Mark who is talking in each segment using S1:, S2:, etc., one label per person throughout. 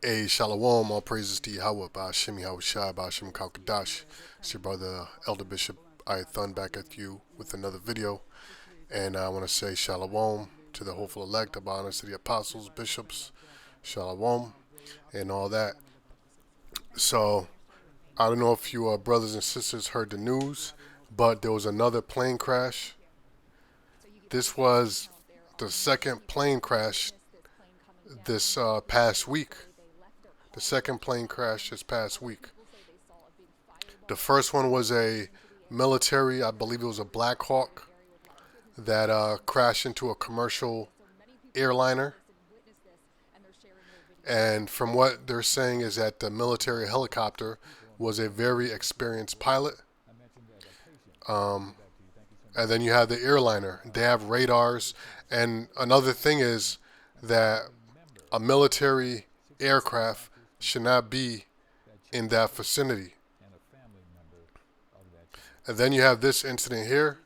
S1: Hey, Shalom, all praises to Yahweh, Ba'ashim Yahushai, Ba'ashim Kalkadash. It's your brother, Elder Bishop Thun back at you with another video. And I want to say Shalom to the hopeful elect, of honors to the apostles, bishops, Shalom, and all that. So, I don't know if you brothers and sisters heard the news, but there was another plane crash. This was the second plane crash this past week. The second plane crash this past week. The first one was a military, I believe it was a Black Hawk, that crashed into a commercial airliner. And from what they're saying is that the military helicopter was a very experienced pilot. And then you have the airliner. They have radars. And another thing is that a military aircraft should not be in that vicinity. And then you have this incident here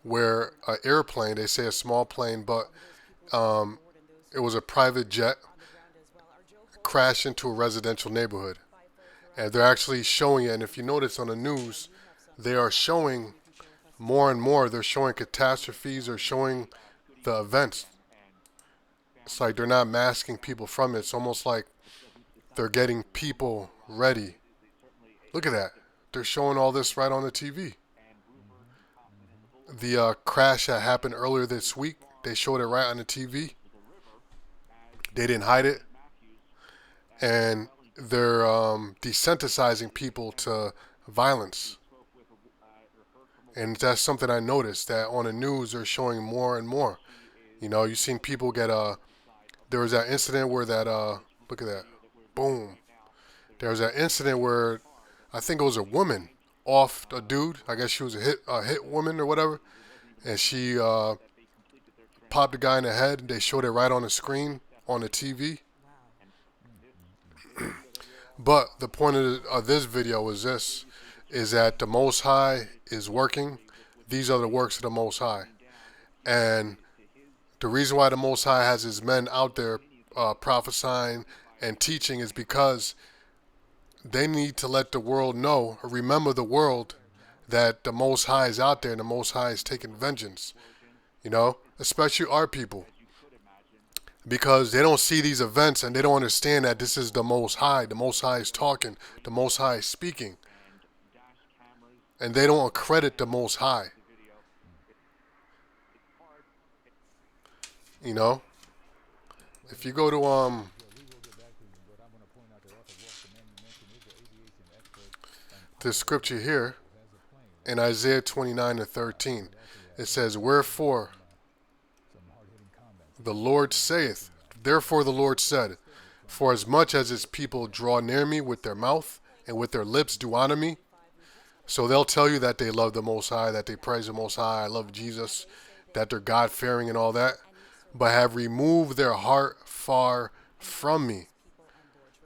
S1: where an airplane, they say a small plane, but it was a private jet, crashed into a residential neighborhood. And they're actually showing it. And if you notice on the news, they are showing more and more. They're showing catastrophes or showing the events. It's like they're not masking people from it. It's almost like they're getting people ready. Look at that. They're showing all this right on the TV. The crash that happened earlier this week, they showed it right on the TV. They didn't hide it. And they're desensitizing people to violence. And that's something I noticed, that on the news they're showing more and more. You know, you've seen people get there was that incident where that look at that, boom. There was that incident where I think it was a woman off a dude. I guess she was a hit woman or whatever, and she popped the guy in the head. They showed it right on the screen on the TV. But the point of this video is that the Most High is working. These are the works of the Most High. And the reason why the Most High has his men out there prophesying and teaching is because they need to let the world know, or remember the world, that the Most High is out there and the Most High is taking vengeance. You know, especially our people. Because they don't see these events and they don't understand that this is the Most High. The Most High is talking. The Most High is speaking. And they don't accredit the Most High. You know? If you go to this scripture here in Isaiah 29:13, it says, "Wherefore the Lord saith, therefore the Lord said, for as much as his people draw near me with their mouth and with their lips do honor me." So they'll tell you that they love the Most High, that they praise the Most High, I love Jesus, that they're God-fearing and all that, but have removed their heart far from me.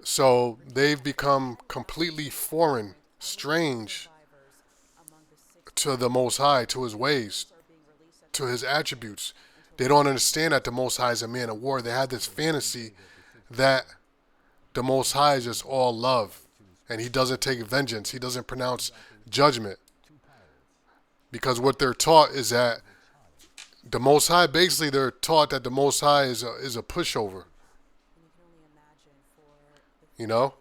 S1: So they've become completely foreign, strange to the Most High, to his ways, to his attributes. They don't understand that the Most High is a man of war. They have this fantasy that the Most High is just all love, and he doesn't take vengeance. He doesn't pronounce judgment. Because what they're taught is that the Most High, basically they're taught that the Most High is a pushover. You know?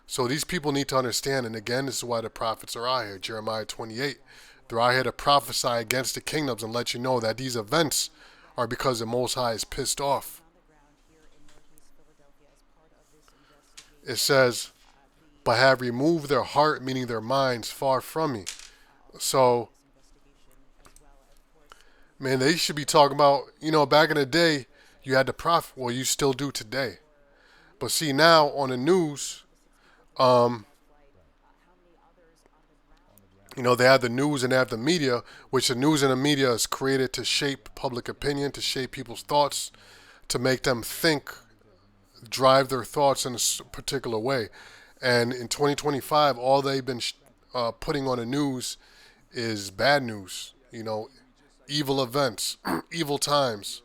S1: So these people need to understand, and again, this is why the prophets are out here. Jeremiah 28. They're out here to prophesy against the kingdoms and let you know that these events are because the Most High is pissed off. It says, but have removed their heart, meaning their minds, far from me. So, man, they should be talking about, you know, back in the day, you had the prophet. Well, you still do today. But see, now on the news, you know, they have the news and they have the media, which the news and the media is created to shape public opinion, to shape people's thoughts, to make them think, drive their thoughts in a particular way. And in 2025, all they've been putting on the news is bad news, you know, evil events, evil times.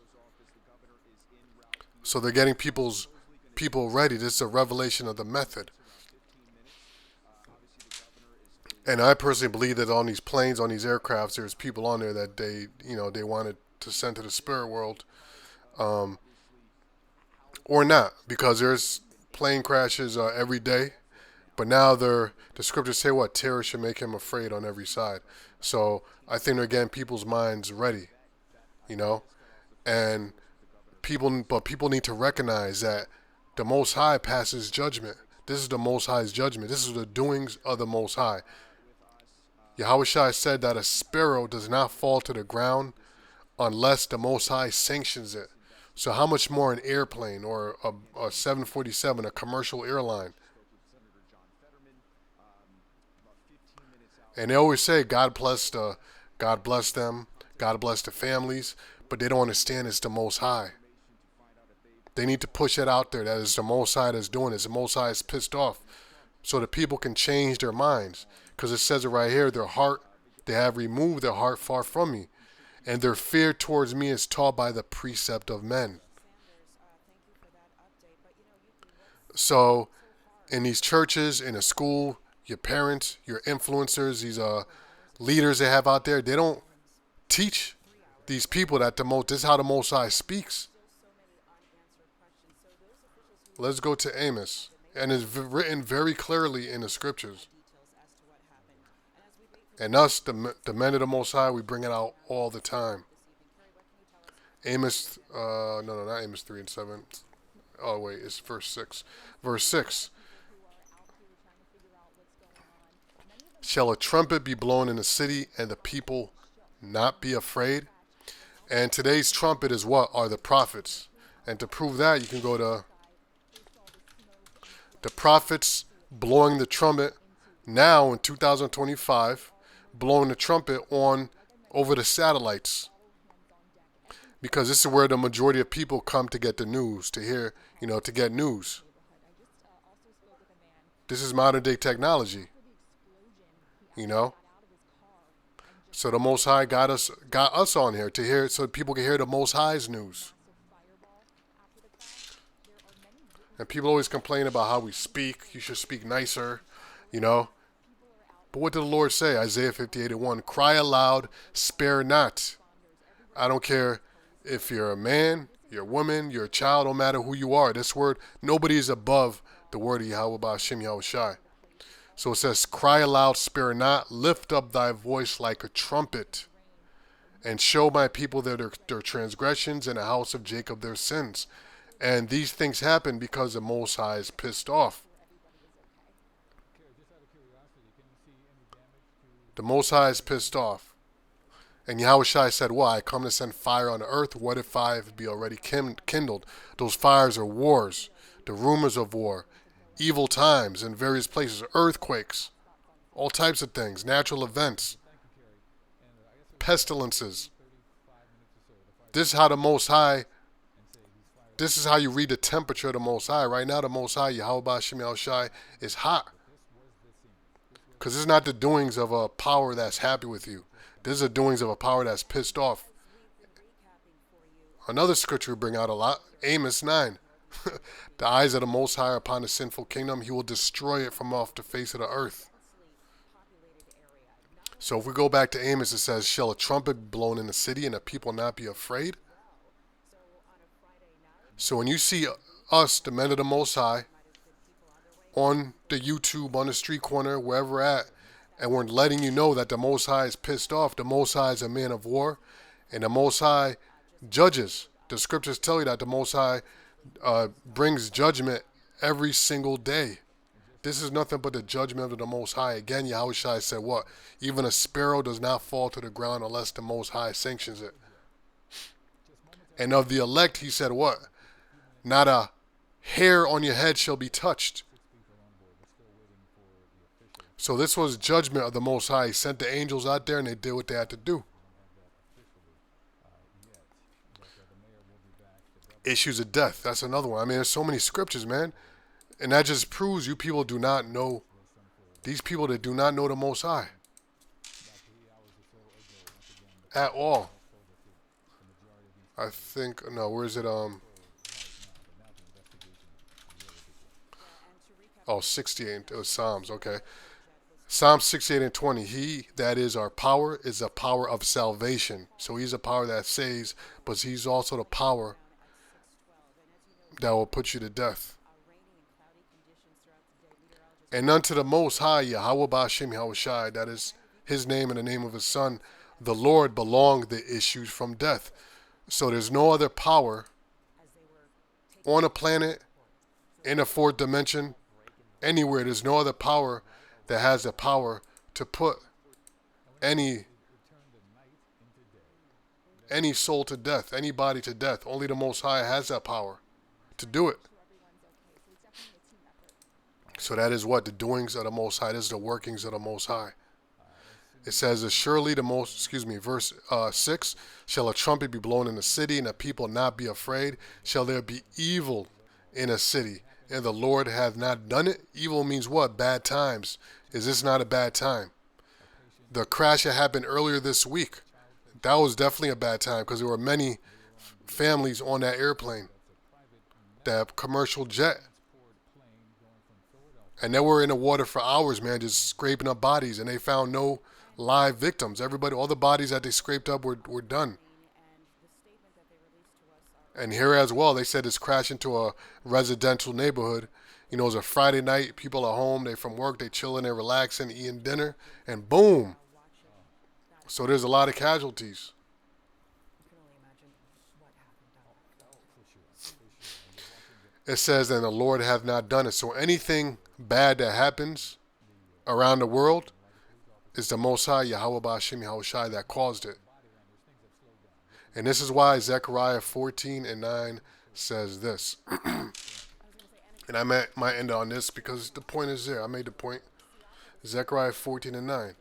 S1: So they're getting people's people ready. This is a revelation of the method. And I personally believe that on these planes, on these aircrafts, there's people on there that they wanted to send to the spirit world, um, or not, because there's plane crashes every day. But now the scriptures say what terror should make him afraid on every side. So I think they're getting people's minds ready, you know, and people need to recognize that the Most High passes judgment. This is the Most High's judgment. This is the doings of the Most High. Yahweh Shai said that a sparrow does not fall to the ground unless the Most High sanctions it. So how much more an airplane or a 747, a commercial airline? And they always say God bless them, God bless the families, but they don't understand it's the Most High. They need to push it out there that it's the Most High that's doing it. The Most High is pissed off, so the people can change their minds. Because it says it right here, they have removed their heart far from me, and their fear towards me is taught by the precept of men. So, in these churches, in a school, your parents, your influencers, these leaders they have out there, they don't teach these people that this is how the Most High speaks. Let's go to Amos, and it's written very clearly in the scriptures. And us, the men of the Most High, we bring it out all the time. Amos, no, not Amos 3 and 7. Oh, wait, it's verse 6. Verse 6. Shall a trumpet be blown in the city and the people not be afraid? And today's trumpet is what? Are the prophets. And to prove that, you can go to the prophets blowing the trumpet now in 2025, blowing the trumpet over the satellites. Because this is where the majority of people come to get the news, to hear, to get news. This is modern day technology, So the Most High got us on here to hear, so people can hear the Most High's news. And people always complain about how we speak. You should speak nicer, But what did the Lord say? Isaiah 58:1. Cry aloud, spare not. I don't care if you're a man, you're a woman, you're a child, no matter who you are. This word, nobody is above the word of Yahweh Ba'Shem Yahweh Shai. So it says, cry aloud, spare not, lift up thy voice like a trumpet, and show my people their transgressions, and the house of Jacob their sins. And these things happen because the Most High is pissed off. The Most High is pissed off. And Yahweh Shai said, well, I come to send fire on the earth. What if fire be already kindled? Those fires are wars, the rumors of war, evil times in various places, earthquakes, all types of things, natural events, pestilences. This is how the Most High, this is how you read the temperature of the Most High. Right now, the Most High, Yahweh Ba'Shem Yahweh Shai, is hot. Because it's not the doings of a power that's happy with you. This is the doings of a power that's pissed off. Another scripture we bring out a lot, Amos 9. The eyes of the Most High are upon the sinful kingdom. He will destroy it from off the face of the earth. So if we go back to Amos, it says, shall a trumpet be blown in the city and the people not be afraid? So when you see us, the men of the Most High, on the YouTube, on the street corner, wherever we're at, and we're letting you know that the Most High is pissed off, the Most High is a man of war, and the Most High judges. The scriptures tell you that the Most High brings judgment every single day. This is nothing but the judgment of the Most High. Again, Yahweh Shai said what? Even a sparrow does not fall to the ground unless the Most High sanctions it. And of the elect, he said what? Not a hair on your head shall be touched. So this was judgment of the Most High. He sent the angels out there and they did what they had to do. Issues of death. That's another one. I mean, there's so many scriptures, man. And that just proves you people do not know, these people that do not know the Most High. At all. I think, no, where is it? Oh, 68. It was Psalms. Okay. Psalm 68 and 20. He that is our power is a power of salvation. So he's a power that saves, but he's also the power that will put you to death. And unto the Most High, Yahweh Ba'Shem Yahushai, that is his name and the name of his son, the Lord belong the issues from death. So there's no other power on a planet, in a fourth dimension, anywhere. There's no other power that has the power to put any soul to death, any body to death. Only the Most High has that power to do it. So that is what the doings of the Most High. This is the workings of the Most High. It says, surely verse 6, shall a trumpet be blown in the city, and the people not be afraid? Shall there be evil in a city, and the Lord hath not done it? Evil means what? Bad times. Is this not a bad time? The crash that happened earlier this week, that was definitely a bad time because there were many families on that airplane, that commercial jet. And they were in the water for hours, man, just scraping up bodies, and they found no live victims. Everybody, all the bodies that they scraped up were done. And here as well, they said this crashed into a residential neighborhood. You know, it was a Friday night, people are home, they from work, they chilling, they relaxing, eating dinner, and boom. So there's a lot of casualties. It says, and the Lord hath not done it. So anything bad that happens around the world is the Most High, Yahweh Ba'Shem Yahushai, that caused it. And this is why Zechariah 14 and 9 says this. And I might end on this because the point is there. I made the point. Zechariah 14 and 9.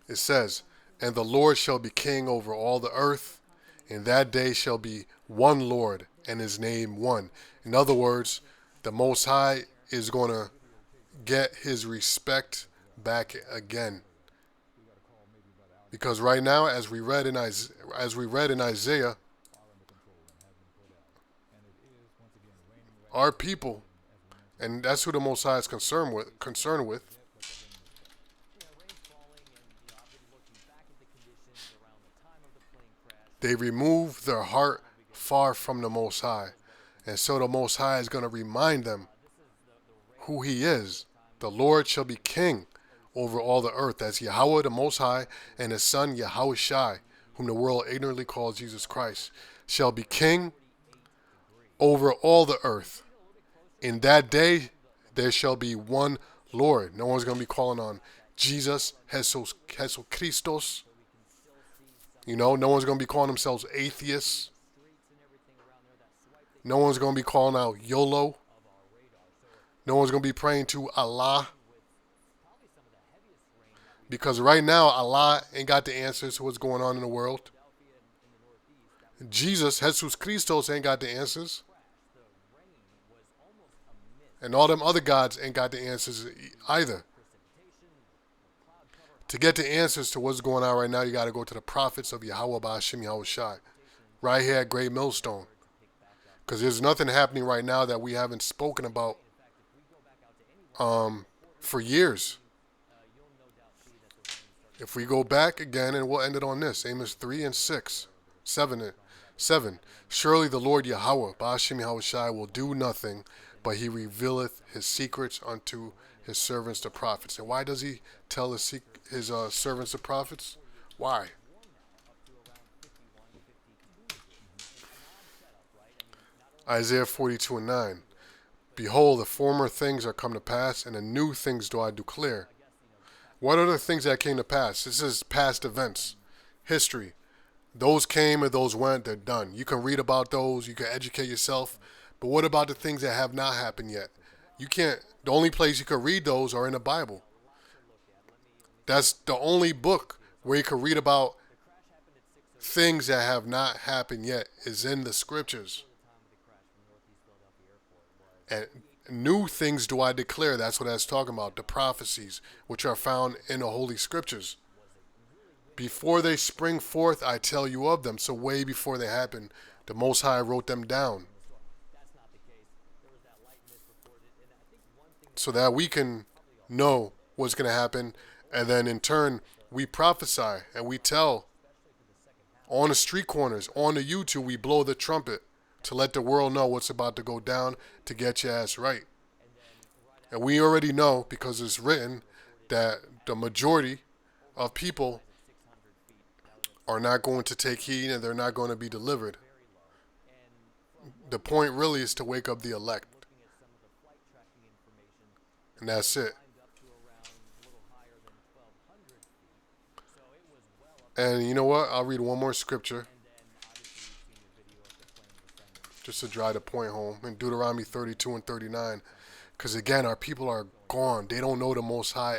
S1: It says, and the Lord shall be king over all the earth, and that day shall be one Lord, and his name one. In other words, the Most High is going to get his respect back again. Because right now, as we read in Isaiah, our people, and that's who the Most High is concerned with, they remove their heart far from the Most High. And so the Most High is going to remind them who he is. The Lord shall be king over all the earth. That's Yahweh the Most High, and his son Yahushai, whom the world ignorantly calls Jesus Christ, shall be king over all the earth. In that day there shall be one Lord. No one's going to be calling on Jesus, Jesus Christos. You know, no one's going to be calling themselves atheists. No one's going to be calling out YOLO. No one's going to be praying to Allah. Because right now, Allah ain't got the answers to what's going on in the world. Jesus Christos, ain't got the answers. And all them other gods ain't got the answers either. To get the answers to what's going on right now, you got to go to the prophets of Yahweh Ba'Shem Yahushai, right here at Great Millstone. Because there's nothing happening right now that we haven't spoken about for years. If we go back again, and we'll end it on this, Amos 3 and 6, 7. Surely the Lord Yahweh Ba'Shem Yahushai will do nothing, but he revealeth his secrets unto his servants the prophets. And why does he tell his servants the prophets? Why? Isaiah 42 and 9. Behold, the former things are come to pass, and the new things do I declare. What are the things that came to pass? This is past events, history. Those came and those went, they're done. You can read about those, you can educate yourself, but what about the things that have not happened yet? You can't, the only place you can read those are in the Bible. That's the only book where you can read about things that have not happened yet is in the scriptures. And new things do I declare. That's what that's talking about. The prophecies, which are found in the Holy Scriptures. Before they spring forth, I tell you of them. So way before they happen, the Most High wrote them down. so that we can know what's going to happen. And then in turn, we prophesy and we tell on the street corners, on the YouTube, we blow the trumpet to let the world know what's about to go down to get your ass right. And we already know, because it's written, that the majority of people are not going to take heed and they're not going to be delivered. The point really is to wake up the elect. And that's it. And you know what? I'll read one more scripture just to drive the point home in Deuteronomy 32 and 39. Because again, our people are gone. They don't know the Most High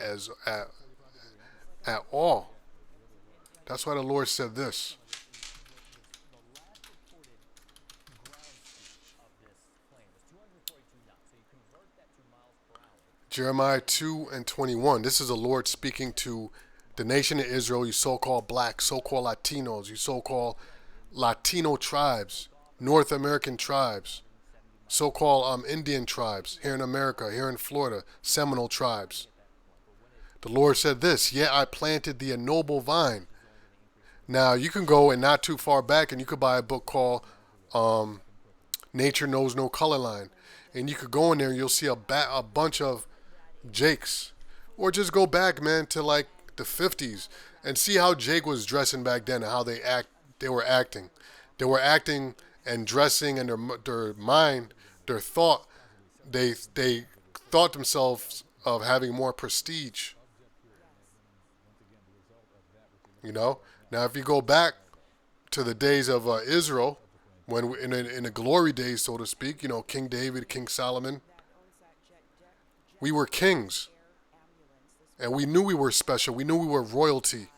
S1: at all. That's why the Lord said this. Jeremiah 2 and 21. This is the Lord speaking to the nation of Israel, you so-called blacks, so-called Latinos, you so-called Latino tribes, North American tribes, so-called Indian tribes here in America, here in Florida, Seminole tribes. The Lord said this, yet I planted thee a noble vine. Now, you can go and not too far back and you could buy a book called Nature Knows No Color Line. And you could go in there and you'll see a bunch of Jakes. Or just go back, man, to like the 50s and see how Jake was dressing back then and how they were acting. They were acting and dressing, and their mind, their thought, they thought themselves of having more prestige. You know? Now, if you go back to the days of Israel, when in the glory days, so to speak, you know, King David, King Solomon, we were kings. And we knew we were special. We knew we were royalty.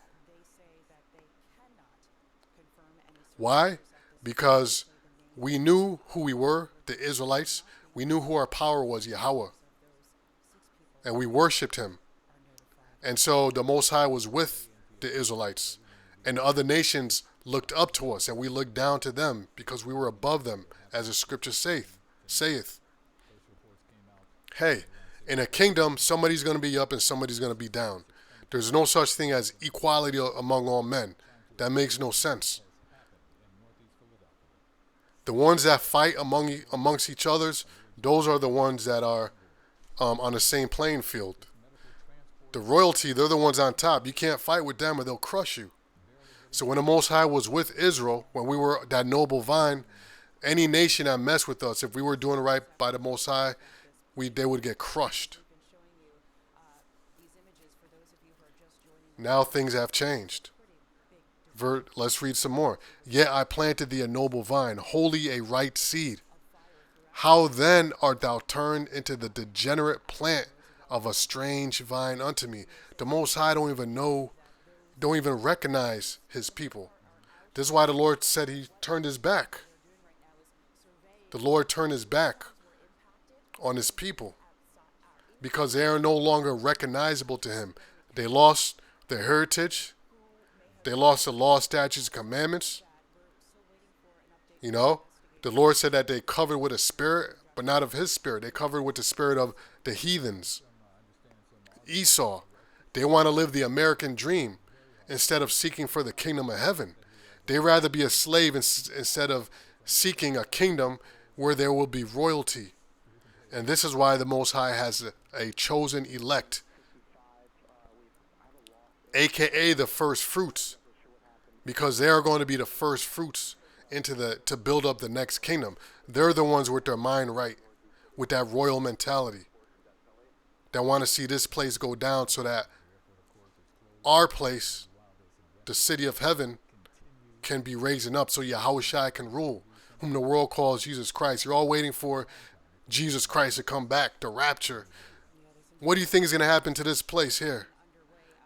S1: Why? Because we knew who we were, the Israelites. We knew who our power was, Yahweh. And we worshipped him. And so the Most High was with the Israelites. And the other nations looked up to us, and we looked down to them because we were above them, as the scripture saith. Hey, in a kingdom, somebody's going to be up and somebody's going to be down. There's no such thing as equality among all men. That makes no sense. The ones that fight amongst each others, those are the ones that are on the same playing field. The royalty, they're the ones on top. You can't fight with them or they'll crush you. So when the Most High was with Israel, when we were that noble vine, any nation that messed with us, if we were doing right by the Most High, they would get crushed. Now things have changed. Let's read some more. Yet I planted thee a noble vine, wholly a right seed. How then art thou turned into the degenerate plant of a strange vine unto me? The Most High don't even recognize his people. This is why the Lord said he turned his back. The Lord turned his back on his people because they are no longer recognizable to him. They lost their heritage. They lost the law, statutes, and commandments. You know, the Lord said that they covered with a spirit, but not of his spirit. They covered with the spirit of the heathens. Esau. They want to live the American dream instead of seeking for the kingdom of heaven. They rather be a slave instead of seeking a kingdom where there will be royalty. And this is why the Most High has a chosen elect, a.k.a. the first fruits, because they are going to be the first fruits to build up the next kingdom. They're the ones with their mind right, with that royal mentality, that want to see this place go down so that our place, the city of heaven, can be raising up so Yahushua can rule, whom the world calls Jesus Christ. You're all waiting for Jesus Christ to come back, the rapture. What do you think is going to happen to this place here?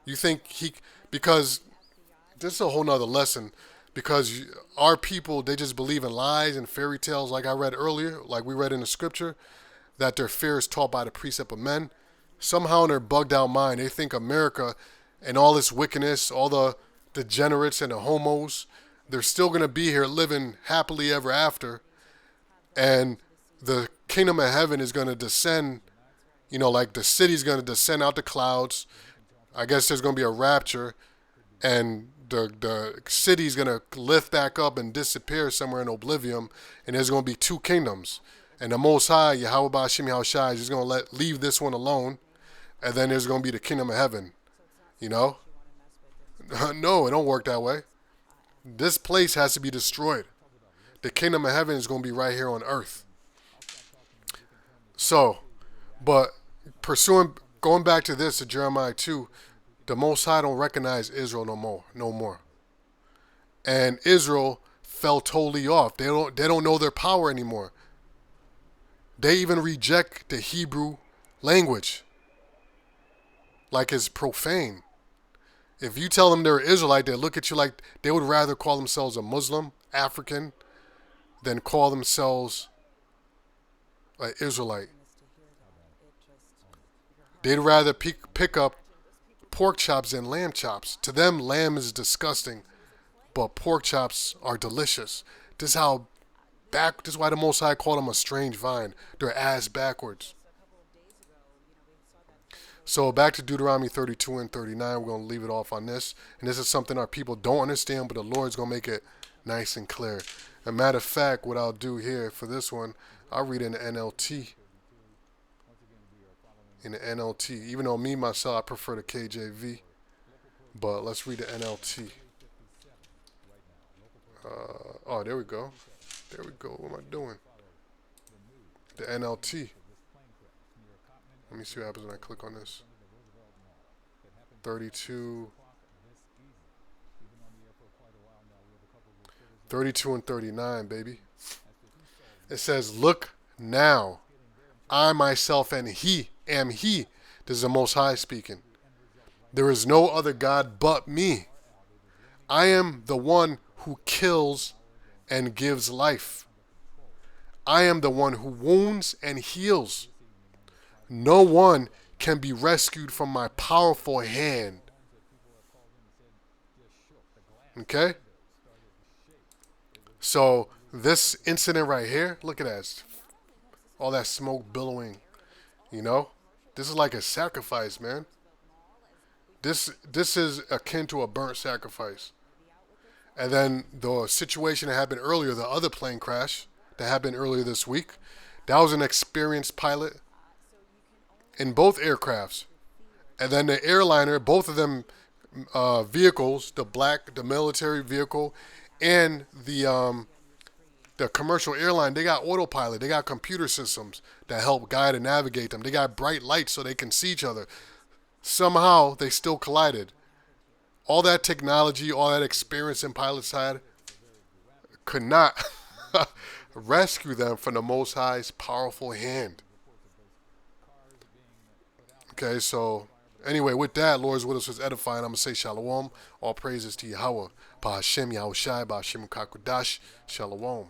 S1: You think because this is a whole nother lesson, because our people, they just believe in lies and fairy tales, like I read earlier, like we read in the scripture, that their fear is taught by the precept of men. Somehow in their bugged out mind, they think America and all this wickedness, all the degenerates and the homos, they're still going to be here living happily ever after. And the kingdom of heaven is going to descend, like the city's going to descend out the clouds. I guess there's going to be a rapture, and the city's going to lift back up and disappear somewhere in oblivion, and there's going to be two kingdoms. And the Most High, Yahweh Ba'ashim Yahushai, is just going to leave this one alone, and then there's going to be the kingdom of heaven, No, it don't work that way. This place has to be destroyed. The kingdom of heaven is going to be right here on earth. So, but going back to this, to Jeremiah 2, the Most High don't recognize Israel no more. And Israel fell totally off. They don't know their power anymore. They even reject the Hebrew language. Like it's profane. If you tell them they're Israelite, they look at you like they would rather call themselves a Muslim, African, than call themselves an Israelite. They'd rather pick up pork chops than lamb chops. To them, lamb is disgusting, but pork chops are delicious. This is why the Most High called them a strange vine. They're ass backwards. So back to Deuteronomy 32 and 39. We're going to leave it off on this. And this is something our people don't understand, but the Lord's going to make it nice and clear. As a matter of fact, what I'll do here for this one, I'll read in the NLT. In the NLT. Even though myself, I prefer the KJV. But let's read the NLT. There we go. There we go. What am I doing? The NLT. Let me see what happens when I click on this. 32 and 39, baby. It says, look now, I myself and he am he. This is the Most High speaking. There is no other God but me. I am the one who kills and gives life. I am the one who wounds and heals. No one can be rescued from my powerful hand. Okay? So this incident right here, look at that. All that smoke billowing, This is like a sacrifice, man. This is akin to a burnt sacrifice. And then the situation that happened earlier, the other plane crash that happened earlier this week, that was an experienced pilot in both aircrafts. And then the airliner, both of them vehicles, the military vehicle and the commercial airline, they got autopilot. They got computer systems that help guide and navigate them. They got bright lights so they can see each other. Somehow they still collided. All that technology, all that experience in pilot's side could not rescue them from the Most High's powerful hand. Okay, so anyway, with that, Lord's with us was edifying. I'm going to say shalom. All praises to Yahweh. Ba'ashem Yahushai, Ba'ashem Kakudash. Shalom.